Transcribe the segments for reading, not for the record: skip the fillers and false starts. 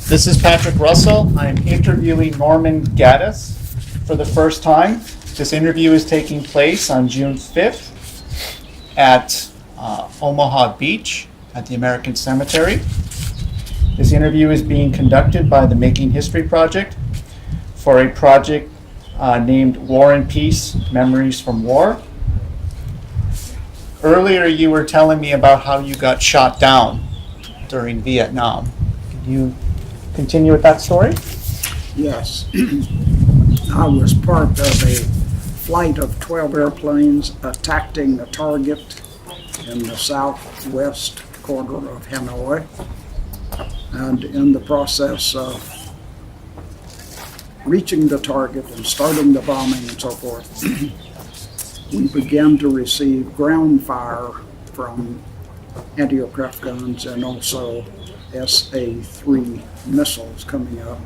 This is Patrick Russell. I'm interviewing Norman Gaddis for the first time. This interview is taking place on June 5th at Omaha Beach at the American Cemetery. This interview is being conducted by the Making History Project for a project named War and Peace, Memories from War. Earlier you were telling me about how you got shot down during Vietnam. Can you continue with that story? Yes. I was part of a flight of 12 airplanes attacking a target in the southwest corner of Hanoi. And in the process of reaching the target and starting the bombing and so forth, we began to receive ground fire from anti-aircraft guns and also SA-3 missiles coming up.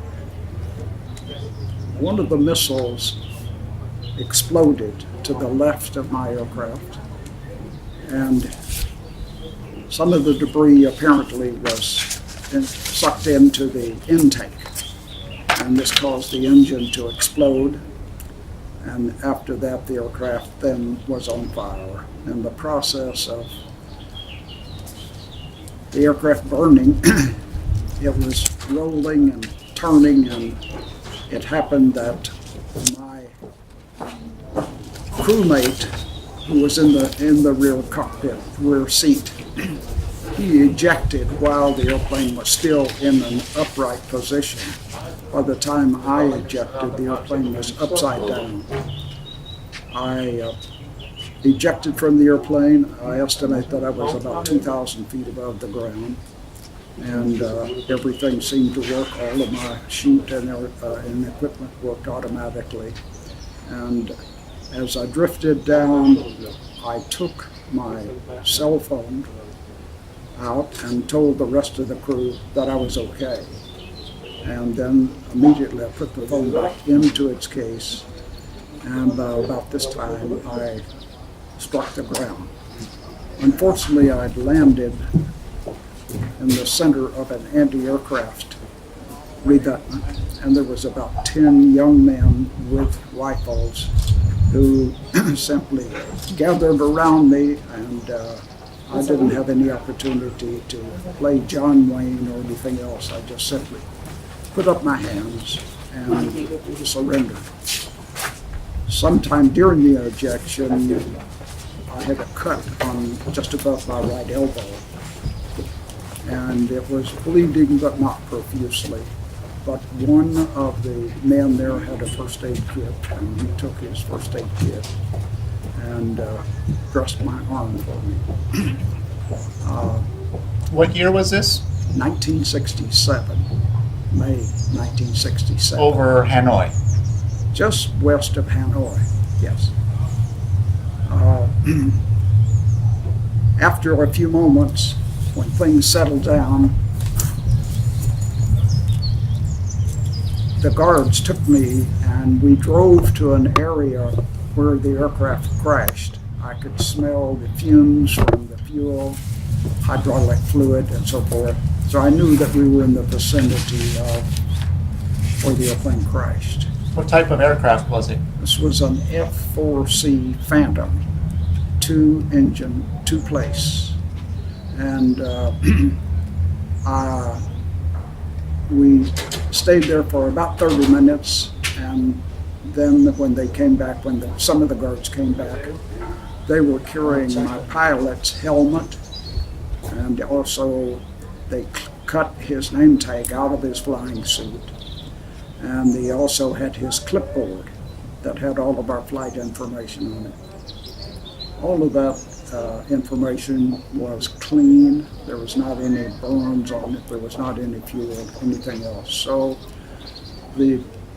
One of the missiles exploded to the left of my aircraft, and some of the debris apparently was sucked into the intake, and this caused the engine to explode. And after that, the aircraft then was on fire. In the process of the aircraft burning, it was rolling and turning, and it happened that my crewmate, who was in the rear cockpit, rear seat, he ejected while the airplane was still in an upright position. By the time I ejected, the airplane was upside down. I ejected from the airplane. I estimate that I was about 2,000 feet above the ground, and everything seemed to work. All of my chute and equipment worked automatically. And as I drifted down, I took my cell phone out and told the rest of the crew that I was okay. And then immediately I put the phone back into its case, and about this time I struck the ground. Unfortunately, I'd landed in the center of an anti-aircraft revetment, and there was about 10 young men with rifles who simply gathered around me, and I didn't have any opportunity to play John Wayne or anything else. I just simply put up my hands and surrendered. Sometime during the ejection, I had a cut on just above my right elbow, and it was bleeding but not profusely. But one of the men there had a first aid kit, and he took his first aid kit and dressed my arm for me. What year was this? 1967, May 1967. Over Hanoi. Just west of Hanoi, yes. After a few moments, when things settled down, the guards took me and we drove to an area where the aircraft crashed. I could smell the fumes from the fuel, hydraulic fluid, and so forth. So I knew that we were in the vicinity of where the airplane crashed. What type of aircraft was it? This was an F-4C Phantom, 2-engine, 2-place. And we stayed there for about 30 minutes, and then when they came back, some of the guards came back, they were carrying my pilot's helmet, and also they cut his name tag out of his flying suit. And they also had his clipboard that had all of our flight information on it. All of that information was clean. There was not any burns on it. There was not any fuel, anything else. So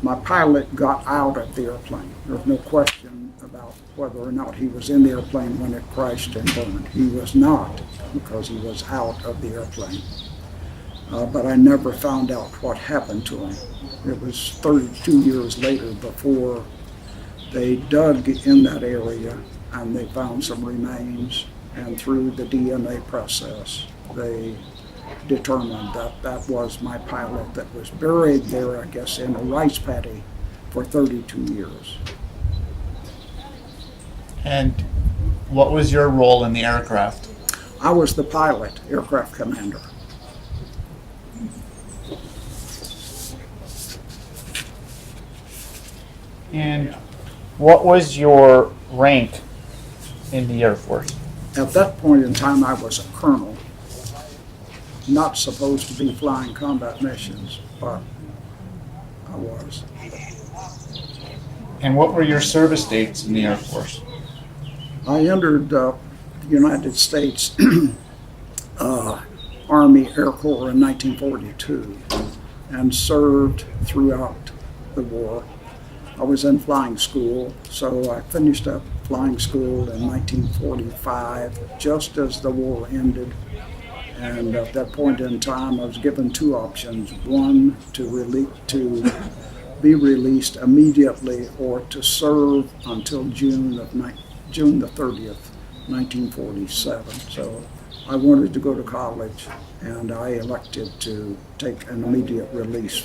my pilot got out of the airplane. There was no question about whether or not he was in the airplane when it crashed and burned. He was not, because he was out of the airplane. But I never found out what happened to him. It was 32 years later before they dug in that area and they found some remains, and through the DNA process, they determined that that was my pilot that was buried there, I guess, in a rice paddy for 32 years. And what was your role in the aircraft? I was the pilot, aircraft commander. And what was your rank in the Air Force? At that point in time, I was a colonel, not supposed to be flying combat missions, but I was. And what were your service dates in the Air Force? I entered the United States Army Air Corps in 1942 and served throughout the war. I was in flying school, so I finished up flying school in 1945, just as the war ended. And at that point in time, I was given two options: one, to be released immediately, or to serve until June the 30th, 1947. So I wanted to go to college, and I elected to take an immediate release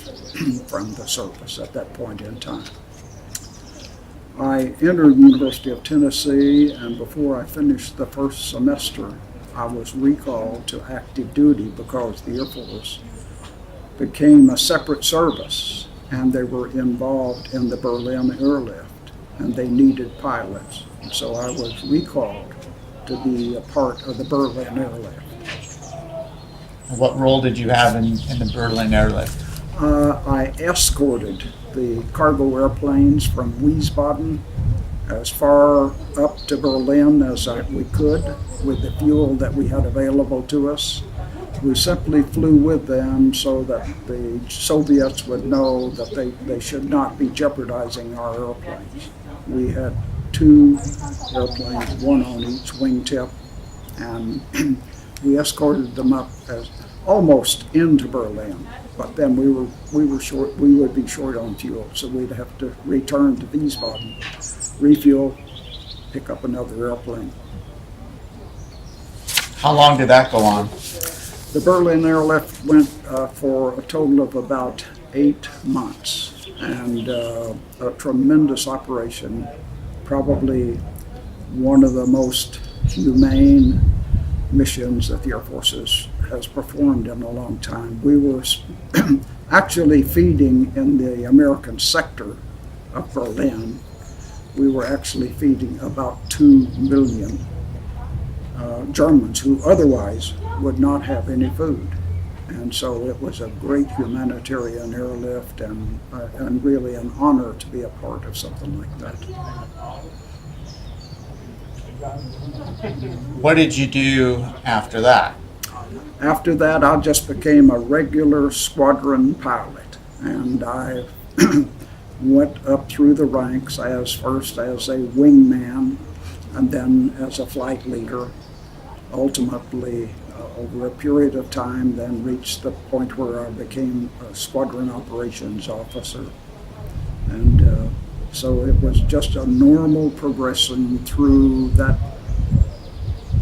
from the service at that point in time. I entered the University of Tennessee, and before I finished the first semester, I was recalled to active duty because the Air Force became a separate service, and they were involved in the Berlin airlift, and they needed pilots. And so I was recalled to be a part of the Berlin airlift. What role did you have in the Berlin airlift? I escorted the cargo airplanes from Wiesbaden as far up to Berlin as we could with the fuel that we had available to us. We simply flew with them so that the Soviets would know that they should not be jeopardizing our airplanes. We had two airplanes, one on each wingtip, and we escorted them up as almost into Berlin. But then we were short. We would be short on fuel, so we'd have to return to Wiesbaden, refuel, pick up another airplane. How long did that go on? The Berlin airlift went for a total of about 8 months, and a tremendous operation, probably one of the most humane missions that the Air Force has performed in a long time. We were actually feeding in the American sector of Berlin. We were actually feeding about 2 million Germans who otherwise would not have any food. And so it was a great humanitarian airlift, and really an honor to be a part of something like that. What did you do after that? After that, I just became a regular squadron pilot, and I went up through the ranks first as a wingman, and then as a flight leader. Ultimately, over a period of time, then reached the point where I became a squadron operations officer. And so it was just a normal progression through that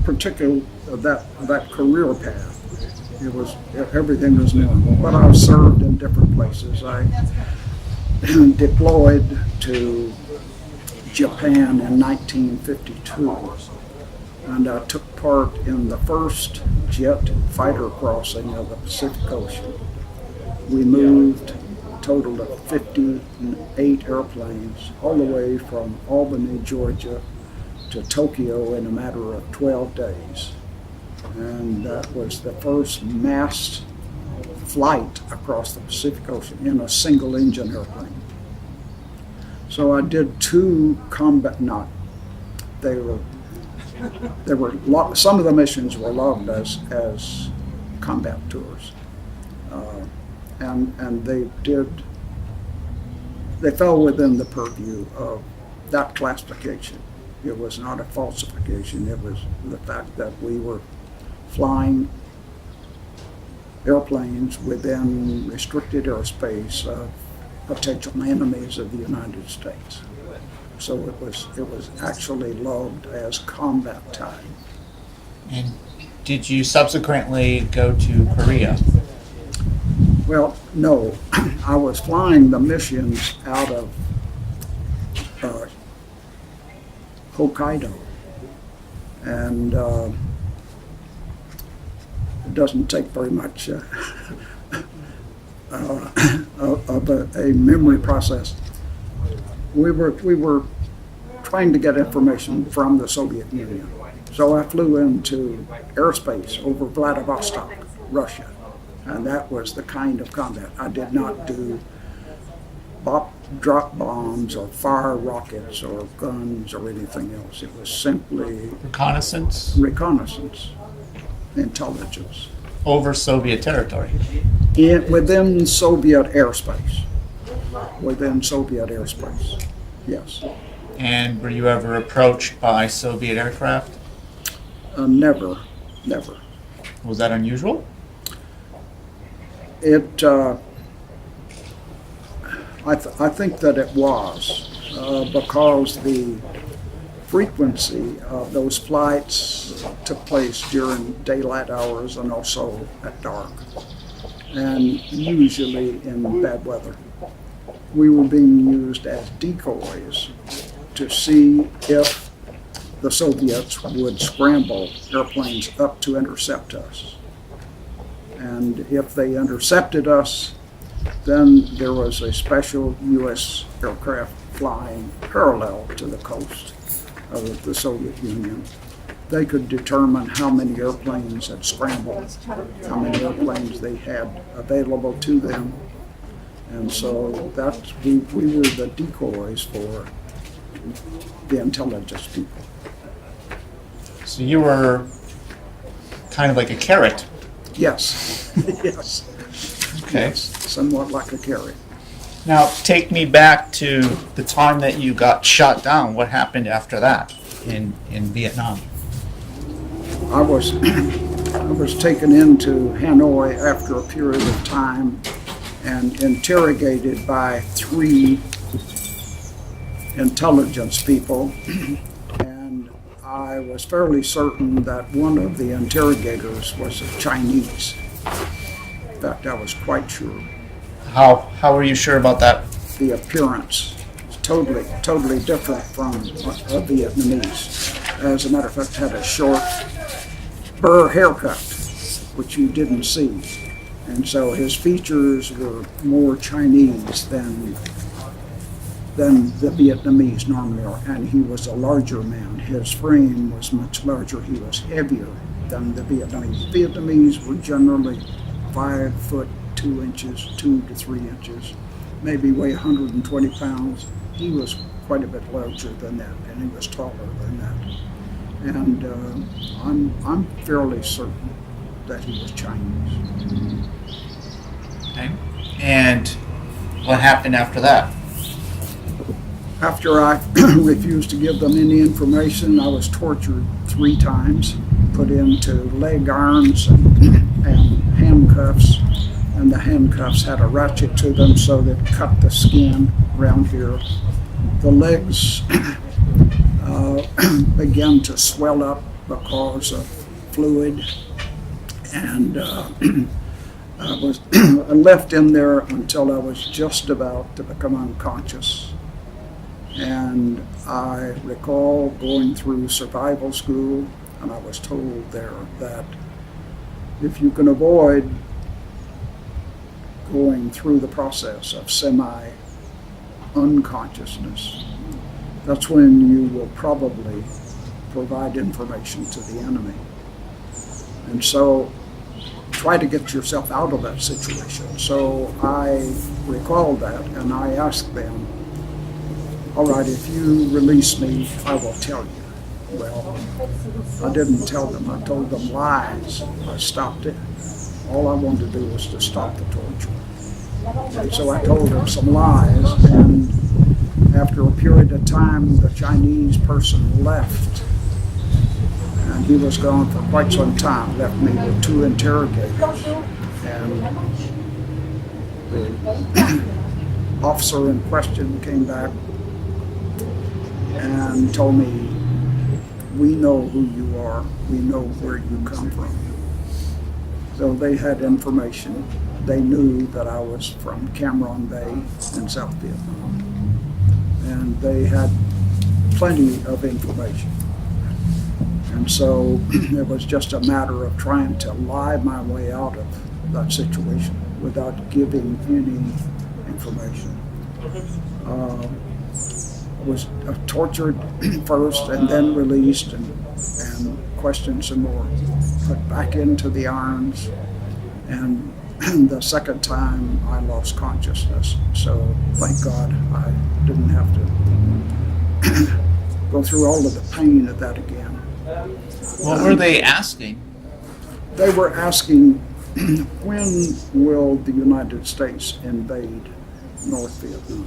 particular, that career path. Everything was normal, but I served in different places. I deployed to Japan in 1952, and I took part in the first jet fighter crossing of the Pacific Ocean. We moved a total of 58 airplanes all the way from Albany, Georgia to Tokyo in a matter of 12 days. And that was the first mass flight across the Pacific Ocean in a single engine airplane. So I did two combat, some of the missions were logged as combat tours. And they fell within the purview of that classification. It was not a falsification, it was the fact that we were flying airplanes within restricted airspace of potential enemies of the United States. So it was actually logged as combat time. And did you subsequently go to Korea? Well, no, I was flying the missions out of Hokkaido, and it doesn't take very much of a memory process. We were trying to get information from the Soviet Union, so I flew into airspace over Vladivostok, Russia, and that was the kind of combat. I did not do drop bombs or fire rockets or guns or anything else. It was simply Reconnaissance? reconnaissance, intelligence. Over Soviet territory. Within Soviet airspace. Within Soviet airspace, yes. And were you ever approached by Soviet aircraft? Never. Was that unusual? It, I think that it was, because the frequency of those flights took place during daylight hours and also at dark, and usually in bad weather. We were being used as decoys to see if the Soviets would scramble airplanes up to intercept us. And if they intercepted us, then there was a special U.S. aircraft flying parallel to the coast of the Soviet Union. They could determine how many airplanes had scrambled, how many airplanes they had available to them. And so we were the decoys for the intelligence people. So you were kind of like a carrot. Yes, yes. Okay. Yes, somewhat like a carrot. Now, take me back to the time that you got shot down. What happened after that in Vietnam? I was taken into Hanoi after a period of time and interrogated by 3 intelligence people, and I was fairly certain that one of the interrogators was a Chinese. In fact, I was quite sure. How were you sure about that? The appearance was totally different from a Vietnamese. As a matter of fact, had a short burr haircut, which you didn't see. And so his features were more Chinese than the Vietnamese normally are. And he was a larger man. His frame was much larger. He was heavier than the Vietnamese. Vietnamese were generally 5 foot 2 inches, 2 to 3 inches, maybe weigh 120 pounds. He was quite a bit larger than that, and he was taller than that. And I'm fairly certain that he was Chinese. Okay. And what happened after that? After I refused to give them any information, I was tortured 3 times, put into leg irons and handcuffs. And the handcuffs had a ratchet to them, so that cut the skin around here. The legs began to swell up because of fluid, and I was left in there until I was just about to become unconscious. And I recall going through survival school, and I was told there that if you can avoid going through the process of semi-unconsciousness, that's when you will probably provide information to the enemy. And so try to get yourself out of that situation. So I recalled that, and I asked them, all right, if you release me, I will tell you. Well, I didn't tell them. I told them lies. I stopped it. All I wanted to do was to stop the torture. And so I told them some lies, and after a period of time, the Chinese person left, and he was gone for quite some time, left me with 2 interrogators, and the officer in question came back and told me, we know who you are. We know where you come from. So they had information. They knew that I was from Cam Ranh Bay in South Vietnam. And they had plenty of information. And so it was just a matter of trying to lie my way out of that situation without giving any information. Was tortured first and then released and questioned some more, put back into the irons, and the second time I lost consciousness. So thank God I didn't have to go through all of the pain of that again. What were they asking? They were asking, when will the United States invade North Vietnam?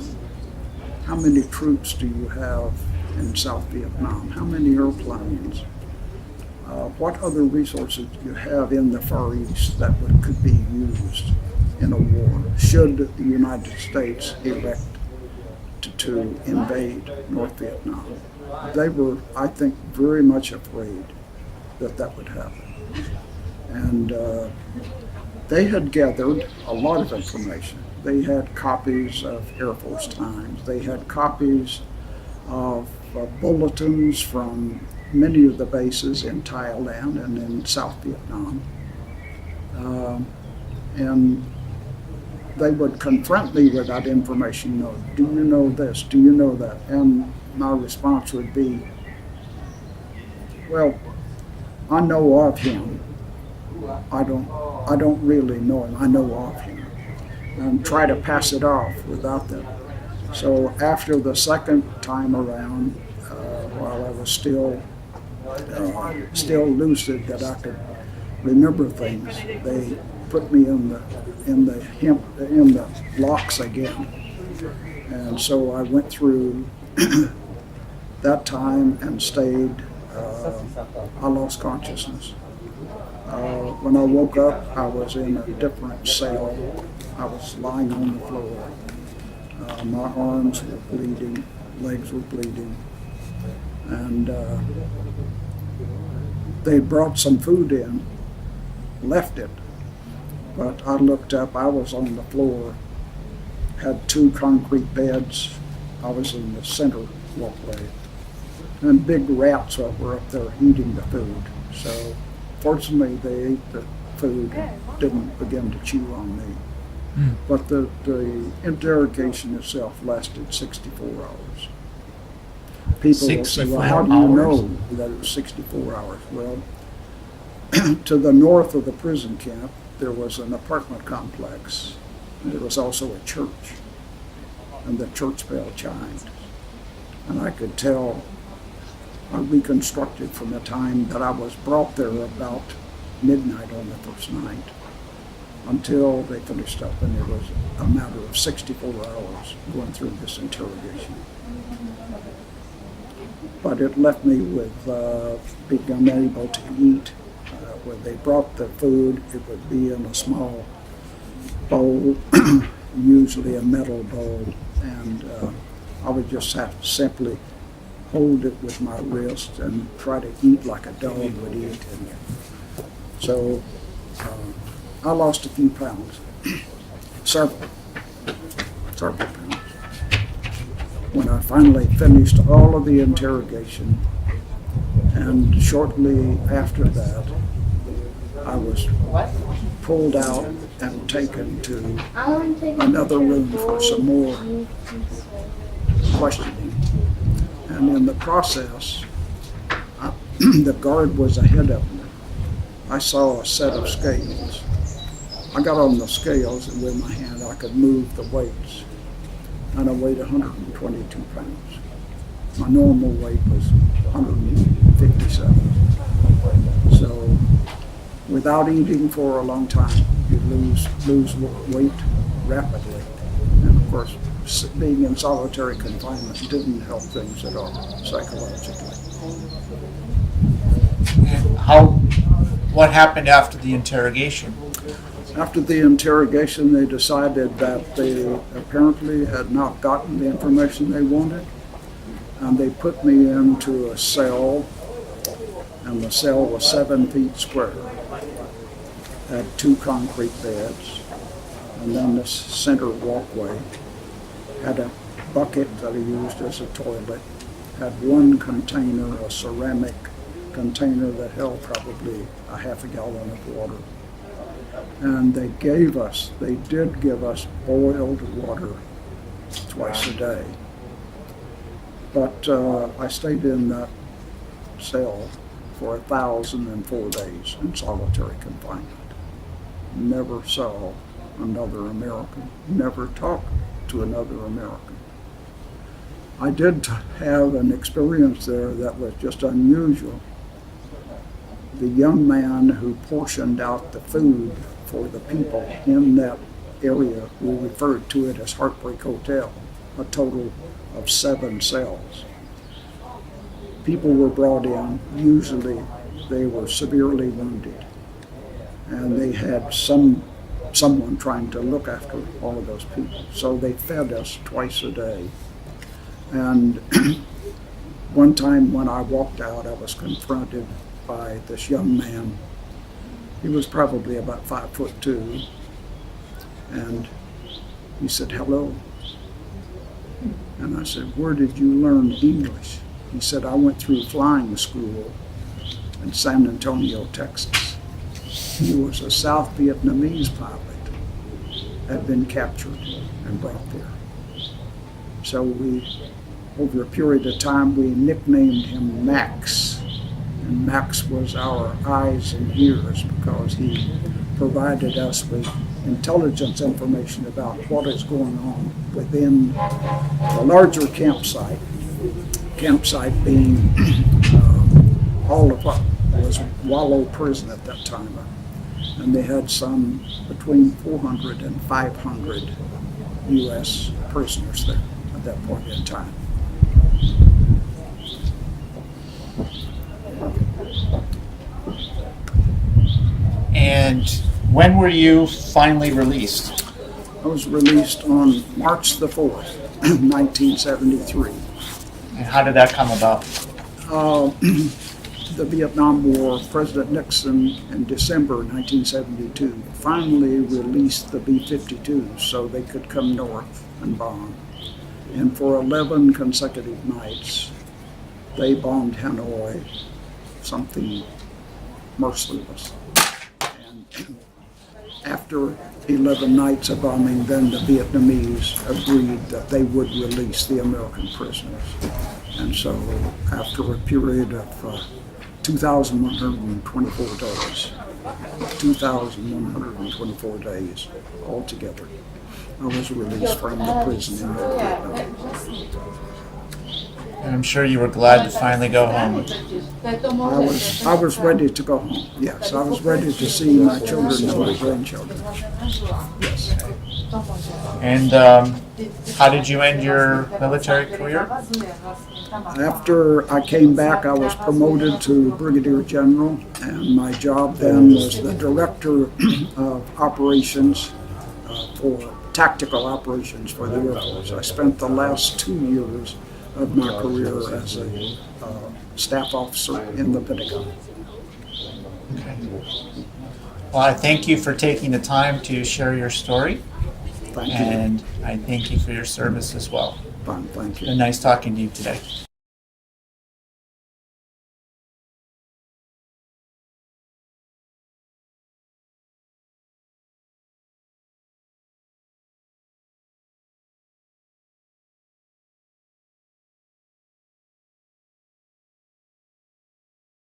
How many troops do you have in South Vietnam? How many airplanes? What other resources do you have in the Far East that could be used in a war should the United States elect to invade North Vietnam? They were, I think, very much afraid that that would happen. And they had gathered a lot of information. They had copies of Air Force Times. They had copies of bulletins from many of the bases in Thailand and in South Vietnam. And they would confront me with that information. Do you know this? Do you know that? And my response would be, well, I know of him. I don't really know him. I know of him. And try to pass it off without that. So after the second time around, while I was still lucid, that I could remember things, they put me in the locks again. And so I went through that time and stayed. I lost consciousness. When I woke up, I was in a different cell. I was lying on the floor. My arms were bleeding, legs were bleeding, and they brought some food in, left it, but I looked up, I was on the floor, had two concrete beds, I was in the center walkway, and big rats were up there eating the food. So fortunately they ate the food and didn't begin to chew on me. But the interrogation itself lasted 64 hours. People will say, well, how do you know that it was 64 hours? Well, to the north of the prison camp, there was an apartment complex. And there was also a church. And the church bell chimed. And I could tell, I reconstructed from the time that I was brought there about midnight on the first night until they finished up, and it was a matter of 64 hours going through this interrogation. But it left me with being unable to eat. When they brought the food, it would be in a small bowl, usually a metal bowl, and I would just have to simply hold it with my wrist and try to eat like a dog would eat. And so I lost a few pounds, several pounds. When I finally finished all of the interrogation, and shortly after that, I was pulled out and taken to another room for some more questioning. And in the process, the guard was ahead of me. I saw a set of scales. I got on the scales, and with my hand I could move the weights. And I weighed 122 pounds. My normal weight was 157. So without eating for a long time, you lose weight rapidly. And of course, being in solitary confinement didn't help things at all, psychologically. What happened after the interrogation? After the interrogation, they decided that they apparently had not gotten the information they wanted, and they put me into a cell and the cell was 7 feet square. Had 2 concrete beds, and then this center walkway had a bucket that I used as a toilet, had 1 container, a ceramic container that held probably a half a gallon of water. And they did give us boiled water twice a day. But I stayed in that cell for 1,004 days in solitary confinement. Never saw another American, never talked to another American. I did have an experience there that was just unusual. The young man who portioned out the food for the people in that area, we referred to it as Heartbreak Hotel, a total of 7 cells. People were brought in, usually they were severely wounded, and they had someone trying to look after all of those people. So they fed us twice a day. And one time when I walked out, I was confronted by this young man. He was probably about 5'2", and he said, "Hello." And I said, "Where did you learn English?" He said, "I went through flying school in San Antonio, Texas." He was a South Vietnamese pilot, had been captured and brought there. So over a period of time, we nicknamed him Max. And Max was our eyes and ears because he provided us with intelligence information about what is going on within the larger campsite. Campsite being all of what was Wallow Prison at that time. And they had some between 400 and 500 U.S. prisoners there at that point in time. And when were you finally released? I was released on March the 4th, 1973. And how did that come about? The Vietnam War, President Nixon in December 1972 finally released the B-52s so they could come north and bomb. And for 11 consecutive nights, they bombed Hanoi, something merciless. And after 11 nights of bombing, then the Vietnamese agreed that they would release the American prisoners. And so after a period of 2,124 days, 2,124 days altogether, I was released from the prison in North Vietnam. And I'm sure you were glad to finally go home. I was ready to go home. Yes, I was ready to see my children and my grandchildren. Yes. And how did you end your military career? After I came back, I was promoted to Brigadier General, and my job then was the Director of Operations for Tactical Operations for the Air Force. I spent the last 2 years of my career as a staff officer in the Pentagon. Okay. Well, I thank you for taking the time to share your story. Thank you. And I thank you for your service as well. Fine, thank It's you. been nice talking to you today.